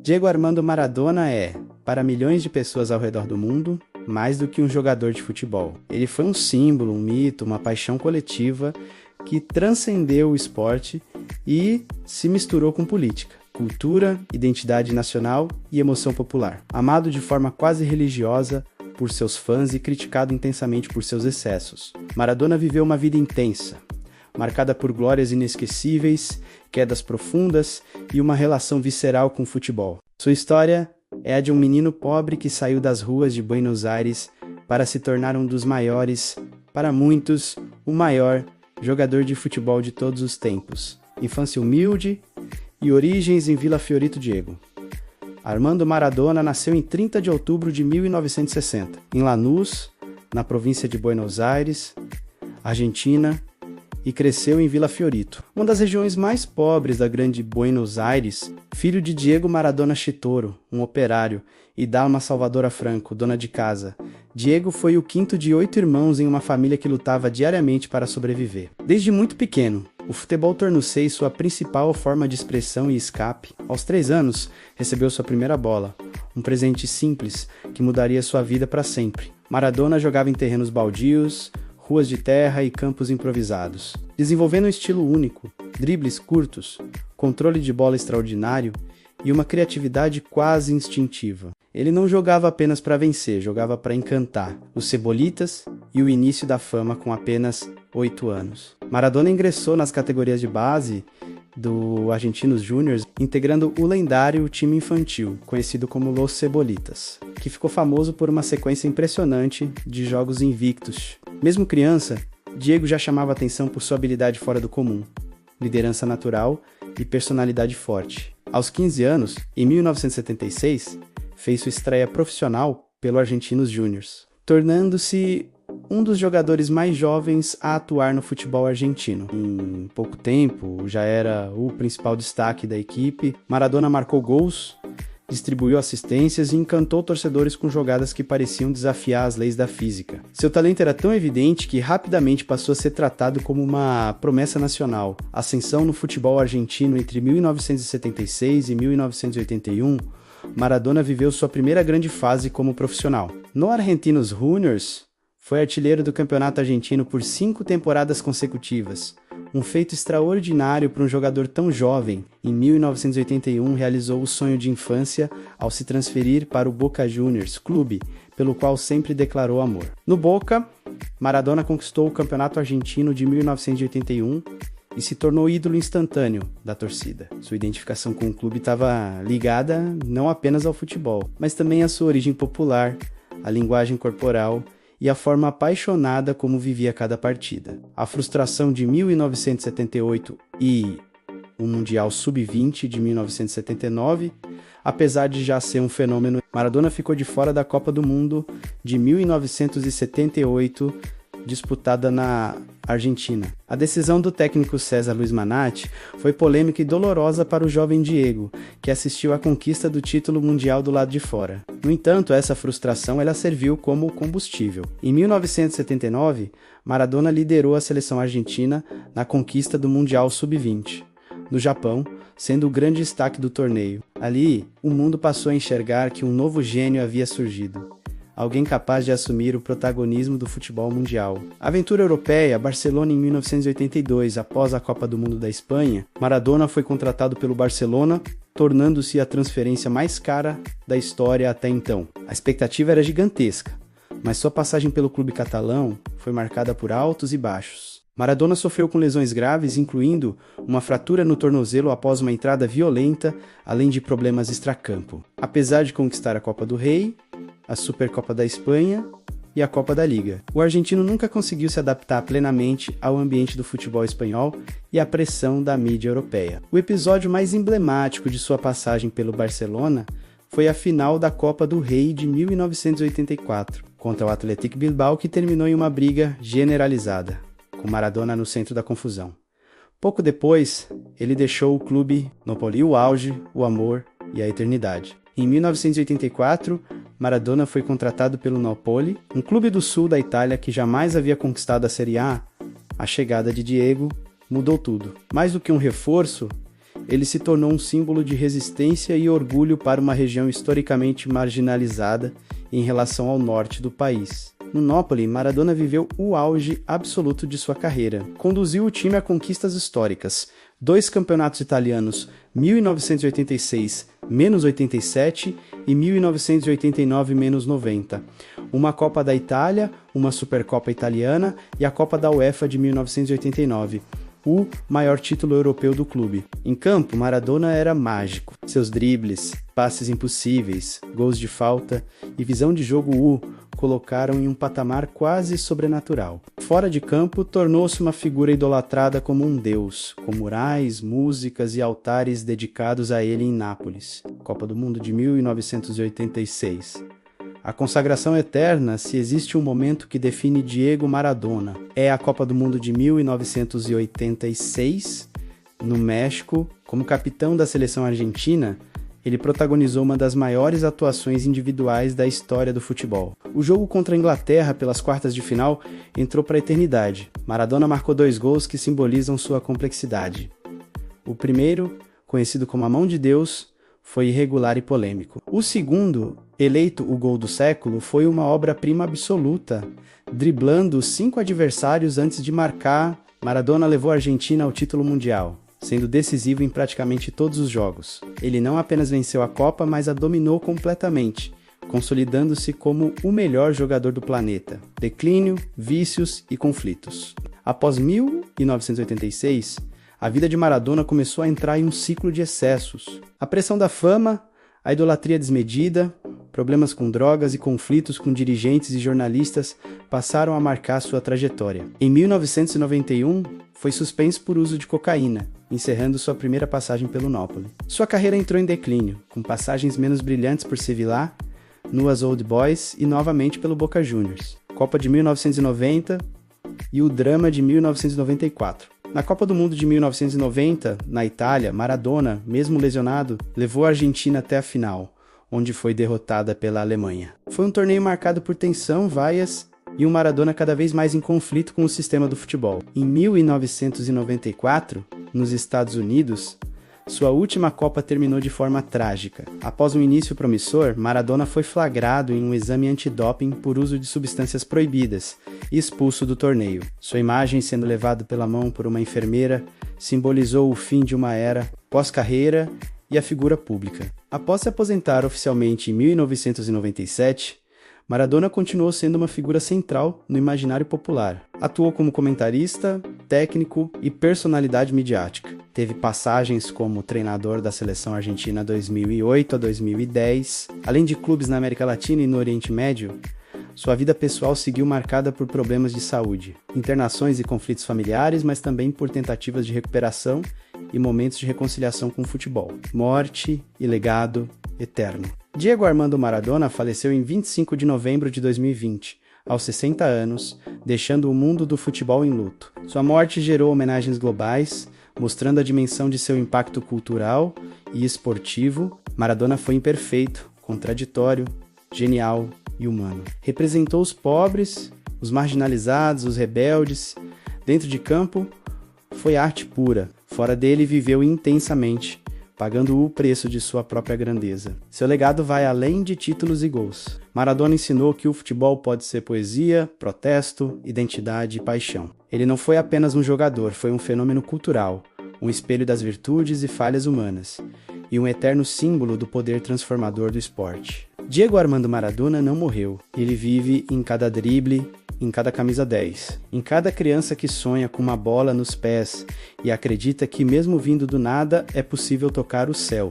Diego Armando Maradona é, para milhões de pessoas ao redor do mundo, mais do que um jogador de futebol. Ele foi um símbolo, um mito, uma paixão coletiva que transcendeu o esporte e se misturou com política, cultura, identidade nacional e emoção popular. Amado de forma quase religiosa por seus fãs e criticado intensamente por seus excessos. Maradona viveu uma vida intensa, marcada por glórias inesquecíveis, quedas profundas e uma relação visceral com o futebol. Sua história é a de um menino pobre que saiu das ruas de Buenos Aires para se tornar um dos maiores, para muitos, o maior jogador de futebol de todos os tempos. Infância humilde e origens em Vila Fiorito Diego. Armando Maradona nasceu em 30 de outubro de 1960, em Lanús, na província de Buenos Aires, Argentina, e cresceu em Vila Fiorito, uma das regiões mais pobres da grande Buenos Aires, filho de Diego Maradona Chitoro, um operário, e Dalma Salvadora Franco, dona de casa. Diego foi o quinto de 8 irmãos em uma família que lutava diariamente para sobreviver. Desde muito pequeno, o futebol tornou-se sua principal forma de expressão e escape. Aos 3 anos, recebeu sua primeira bola, um presente simples que mudaria sua vida para sempre. Maradona jogava em terrenos baldios, ruas de terra e campos improvisados, desenvolvendo um estilo único, dribles curtos, controle de bola extraordinário e uma criatividade quase instintiva. Ele não jogava apenas para vencer, jogava para encantar os Cebolitas e o início da fama com apenas 8 anos. Maradona ingressou nas categorias de base do Argentinos Júniors, integrando o lendário time infantil, conhecido como Los Cebolitas, que ficou famoso por uma sequência impressionante de jogos invictos. Mesmo criança, Diego já chamava atenção por sua habilidade fora do comum, liderança natural e personalidade forte. Aos 15 anos, em 1976, fez sua estreia profissional pelo Argentinos Júniors, tornando-se um dos jogadores mais jovens a atuar no futebol argentino. Em pouco tempo, já era o principal destaque da equipe. Maradona marcou gols, distribuiu assistências e encantou torcedores com jogadas que pareciam desafiar as leis da física. Seu talento era tão evidente que rapidamente passou a ser tratado como uma promessa nacional. Ascensão no futebol argentino entre 1976 e 1981, Maradona viveu sua primeira grande fase como profissional. No Argentinos Juniors, foi artilheiro do campeonato argentino por 5 temporadas consecutivas. Um feito extraordinário para um jogador tão jovem. Em 1981, realizou o sonho de infância ao se transferir para o Boca Juniors, clube pelo qual sempre declarou amor. No Boca, Maradona conquistou o campeonato argentino de 1981 e se tornou ídolo instantâneo da torcida. Sua identificação com o clube estava ligada não apenas ao futebol, mas também à sua origem popular, à linguagem corporal e a forma apaixonada como vivia cada partida. A frustração de 1978 e o Mundial Sub-20 de 1979, apesar de já ser um fenômeno, Maradona ficou de fora da Copa do Mundo de 1978, disputada na Argentina. A decisão do técnico César Luiz Manatti foi polêmica e dolorosa para o jovem Diego, que assistiu à conquista do título mundial do lado de fora. No entanto, essa frustração ela serviu como combustível. Em 1979, Maradona liderou a seleção argentina na conquista do Mundial Sub-20, no Japão, sendo o grande destaque do torneio. Ali, o mundo passou a enxergar que um novo gênio havia surgido. Alguém capaz de assumir o protagonismo do futebol mundial. Aventura europeia, Barcelona em 1982, após a Copa do Mundo da Espanha, Maradona foi contratado pelo Barcelona, tornando-se a transferência mais cara da história até então. A expectativa era gigantesca, mas sua passagem pelo clube catalão foi marcada por altos e baixos. Maradona sofreu com lesões graves, incluindo uma fratura no tornozelo após uma entrada violenta, além de problemas extracampo. Apesar de conquistar a Copa do Rei, a Supercopa da Espanha e a Copa da Liga, o argentino nunca conseguiu se adaptar plenamente ao ambiente do futebol espanhol e à pressão da mídia europeia. O episódio mais emblemático de sua passagem pelo Barcelona foi a final da Copa do Rei de 1984, contra o Athletic Bilbao, que terminou em uma briga generalizada, com Maradona no centro da confusão. Pouco depois, ele deixou o clube no o auge, o amor e a eternidade. Em 1984, Maradona foi contratado pelo Napoli, um clube do sul da Itália que jamais havia conquistado a Série A. A chegada de Diego mudou tudo. Mais do que um reforço, ele se tornou um símbolo de resistência e orgulho para uma região historicamente marginalizada em relação ao norte do país. No Napoli, Maradona viveu o auge absoluto de sua carreira. Conduziu o time a conquistas históricas: 2 campeonatos italianos, 1986-87 e 1989-90, uma Copa da Itália, uma Supercopa Italiana e a Copa da UEFA de 1989. O maior título europeu do clube. Em campo, Maradona era mágico. Seus dribles, passes impossíveis, gols de falta e visão de jogo o colocaram em um patamar quase sobrenatural. Fora de campo, tornou-se uma figura idolatrada como um deus, com murais, músicas e altares dedicados a ele em Nápoles. Copa do Mundo de 1986. A consagração eterna, se existe um momento que define Diego Maradona, é a Copa do Mundo de 1986, no México. Como capitão da seleção argentina, ele protagonizou uma das maiores atuações individuais da história do futebol. O jogo contra a Inglaterra pelas quartas de final entrou para a eternidade. Maradona marcou 2 gols que simbolizam sua complexidade. O primeiro, conhecido como a mão de Deus, foi irregular e polêmico. O segundo, eleito o gol do século, foi uma obra-prima absoluta. Driblando 5 adversários antes de marcar, Maradona levou a Argentina ao título mundial, sendo decisivo em praticamente todos os jogos. Ele não apenas venceu a Copa, mas a dominou completamente, consolidando-se como o melhor jogador do planeta. Declínio, vícios e conflitos. Após 1986, a vida de Maradona começou a entrar em um ciclo de excessos. A pressão da fama, a idolatria desmedida, problemas com drogas e conflitos com dirigentes e jornalistas passaram a marcar sua trajetória. Em 1991, foi suspenso por uso de cocaína, encerrando sua primeira passagem pelo Napoli. Sua carreira entrou em declínio, com passagens menos brilhantes por Sevilla, Newell's Old Boys e novamente pelo Boca Juniors. Copa de 1990 e o drama de 1994. Na Copa do Mundo de 1990, na Itália, Maradona, mesmo lesionado, levou a Argentina até a final, onde foi derrotada pela Alemanha. Foi um torneio marcado por tensão, vaias e um Maradona cada vez mais em conflito com o sistema do futebol. Em 1994, nos Estados Unidos, sua última Copa terminou de forma trágica. Após um início promissor, Maradona foi flagrado em um exame antidoping por uso de substâncias proibidas e expulso do torneio. Sua imagem sendo levada pela mão por uma enfermeira simbolizou o fim de uma era pós-carreira e a figura pública. Após se aposentar oficialmente em 1997, Maradona continuou sendo uma figura central no imaginário popular. Atuou como comentarista, técnico e personalidade midiática. Teve passagens como treinador da seleção argentina 2008 a 2010. Além de clubes na América Latina e no Oriente Médio, sua vida pessoal seguiu marcada por problemas de saúde, internações e conflitos familiares, mas também por tentativas de recuperação e momentos de reconciliação com o futebol. Morte e legado eterno. Diego Armando Maradona faleceu em 25 de novembro de 2020, aos 60 anos, deixando o mundo do futebol em luto. Sua morte gerou homenagens globais, mostrando a dimensão de seu impacto cultural e esportivo. Maradona foi imperfeito, contraditório, genial e humano. Representou os pobres, os marginalizados, os rebeldes. Dentro de campo, foi arte pura. Fora dele, viveu intensamente, pagando o preço de sua própria grandeza. Seu legado vai além de títulos e gols. Maradona ensinou que o futebol pode ser poesia, protesto, identidade e paixão. Ele não foi apenas um jogador, foi um fenômeno cultural, um espelho das virtudes e falhas humanas, e um eterno símbolo do poder transformador do esporte. Diego Armando Maradona não morreu. Ele vive em cada drible, em cada camisa 10, em cada criança que sonha com uma bola nos pés e acredita que, mesmo vindo do nada, é possível tocar o céu.